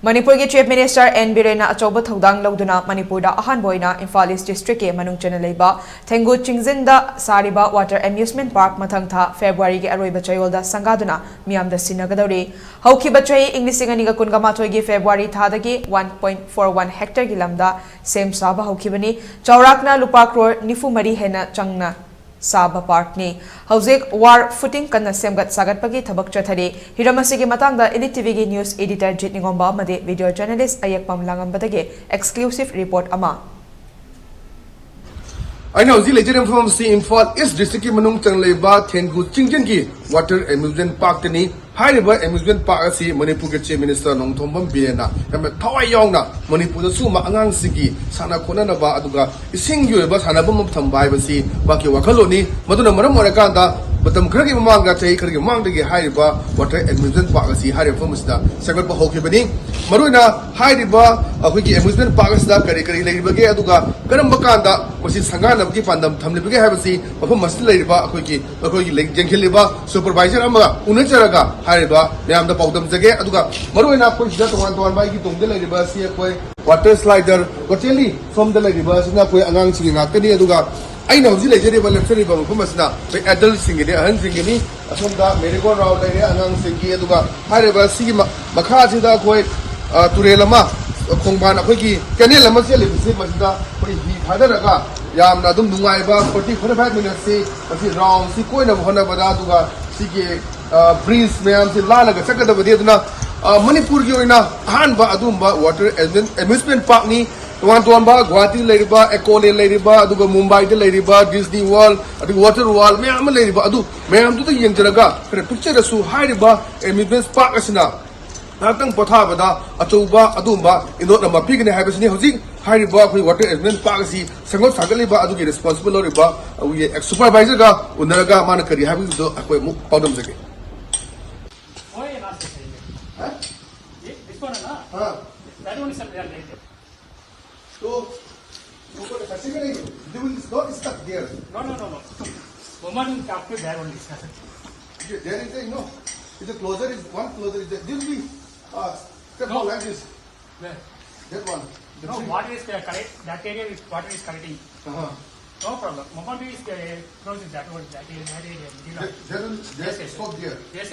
Manipur Chief Minister N. Birena Achoba Thodang Lauduna Manipur da ahanba Imphal East District ke manung chana leiba Thengu Chingzinda Sariba Water Amusement Park mathang tha February ke aroiba chayolda sangaduna miyam da sinagadori haukiba chai English aniga kungamathoi ge February thadagi 1.41 hectare gi lamda sem saba haukibani chaurakna lupa crore nifu mari hena changna Saba Park ni Hausik war footing kana semgat sagat pagi thabak chathari Hiramasigi matangda ELITETV news editor Jit Ningomba made video journalist Ayak Pamlangam badage exclusive report ama I know the legend from the Imphal East District manung changleba Thengu Chingjengi Water Amusement Park ni High-River Amusement Park si Manipur Chief Minister Nong Thombam Birena kami thawai yong na Manipur da suma angang sigi sana kona na ba aduga ising yu ba sana bam thambai ba si ba ki wakhaloni maduna maram morakanda batam khragi mamanga chai khragi mangdagi High-River Water Amusement Park si High-River musda sagat ba hoki bani maruina High-River akhoi amusement park da kari kari leibage aduga karam bakanda kosi sangana ki pandam thamli bage ha ba si mafam masjid leiba akhoi ki jengkhiliba supervisor ama unacharaga Hariba, Yam the Potom Zage, Aduga, Maruina push that one by Gitung the Lady water slider, Goteli from the Lady Bus, Napue, Anang singing Akani Aduga. I know the lady will lecture from Humasna, the adult singing, and singing, Asunda, Merigo Round, Anang singing Aduga, Hariba, Sima, Makazi, the Koi, Turelama, Kongbana Quiki, Canela Masili, Masda, Hadaraga, Yam Nadum Dumaiba, 45 minutes, see, round, see, coin of Honabadaduga, Siki. Breeze mayam se la laga sakada bade duna Manipur gi oina ahanba adumba water amusement park ni tuan ba Guwahati leiriba Ecole leiriba aduga Mumbai de leiriba Disney World adu water wall mayam leiriba adu mayam tu yeng jaraga picture su hairiba amusement park asina natang potha bada achuba adumba indot na mapigne habisni hojik hairiba khoi water amusement park si sangot sagaliba adu gi responsible loriba we supervisor ga unaraga man kari habi do akoi mu podam jage This one, that one is a real native. So, basically, it's not stuck there. No. Woman after there only. There is a it's a closer is one closer is there. This will be step no. Like this. Where? That one. No, water is correct. That area is water is collecting. No problem. Moment is closing that one. That area. Yes. Stop there. Yes.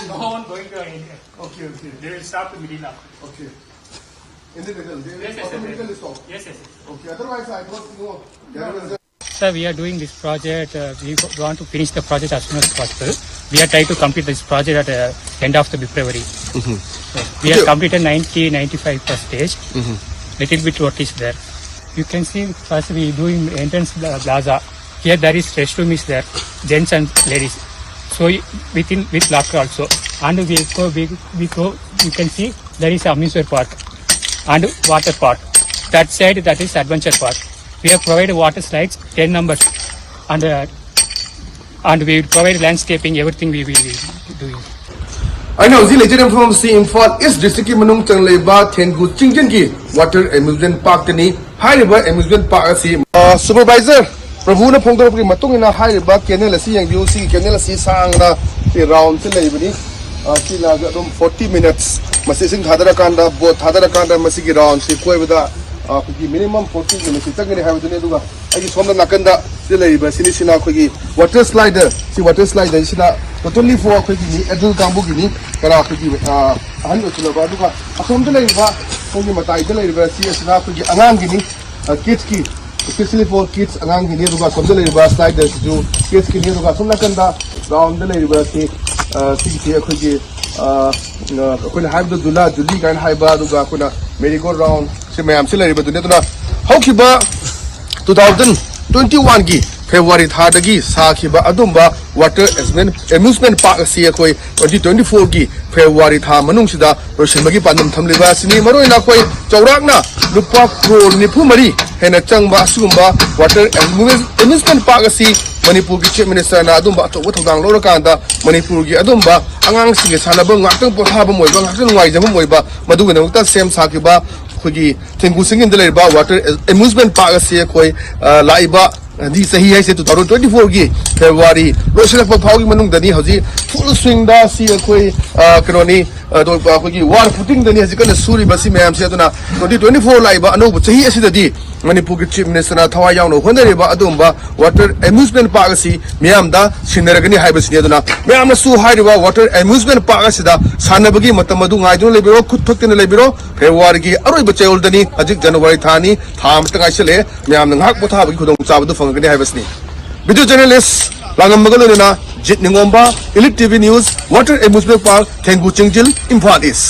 No one going to India. Okay. They will stop the middle up. Okay. In the middle. They will automatically stop. Yes. Okay. Otherwise, I don't know. There Sir, we are doing this project. We want to finish the project as soon as possible. We are trying to complete this project at the end of the February. So we have completed 90-95%. Little bit work is there. You can see first we doing entrance plaza. Here there is restroom is there, gents and ladies. So with locker also. And we go. You can see there is amusement park and water park. That side that is adventure park. We have provided water slides 10 numbers and we will provide landscaping. Everything we will be doing. I know the legend from the Imphal East District manung changleba Thengu Chingjengi Water Amusement Park ni High-River Amusement Park si supervisor Prabhu na phongdor pri matung ina High-River canal si yang view si canal si sang na si round si leibani si la ga 40 minutes masising thadara kanda boat thadara kanda masigi round si koi bada minimum 40 minutes tangani ha badu ne duga ai somna nakanda si leiba sini sina khogi water slider sina totally for khogi adult kambu gini kara khogi ahan ochula ba duga asom de leiba khogi matai de leiba si sina khogi angang gini kids ki especially for kids angang gini duga som de leiba slider jo kids ki ni duga somna kanda round de leiba si khogi kuna haibda dula juli kan haiba duga kuna merry go round si mayam si leiba dune tuna haukiba 2021 gi February thadagi sakhiba adumba water amusement park si akoi 2024 gi February tha manung sida roshimagi pandam thamliba sini maroina koi chaurakna lupa crore nifu mari hena changba sugumba water amusement park si Manipur Chief Minister na adumba to thang lo rakanda Manipur gi adumba angang singe sanaba ngakang pothaba moiba ngakang ngaijama moiba maduga namukta sem sakhiba khogi Thengu singin de leiba water amusement park si koi laiba di sahi hai se 2024 gi February loisina pa phau gi manung dani haji full swing da si khoi kanoni do khoi gi war putting dani haji kana suri basi mayam se aduna 2024 lai ba anu chahi asida di Manipur Chief Minister na thawai yaung no honere ba adumba water amusement park asi mayam da sinaragani haibasini aduna mayam na su hairiba water amusement park asida sanabagi matam adu ngai dun lebiro khut thoktina lebiro February gi aroiba chayolda ni ajik January thani tham tangai sele mayam ngak botha bagi khudong chabadu fangani haibasini video journalist langam magaluna jit ningomba ELITETV news water amusement park Thengu Chingjil Imphal East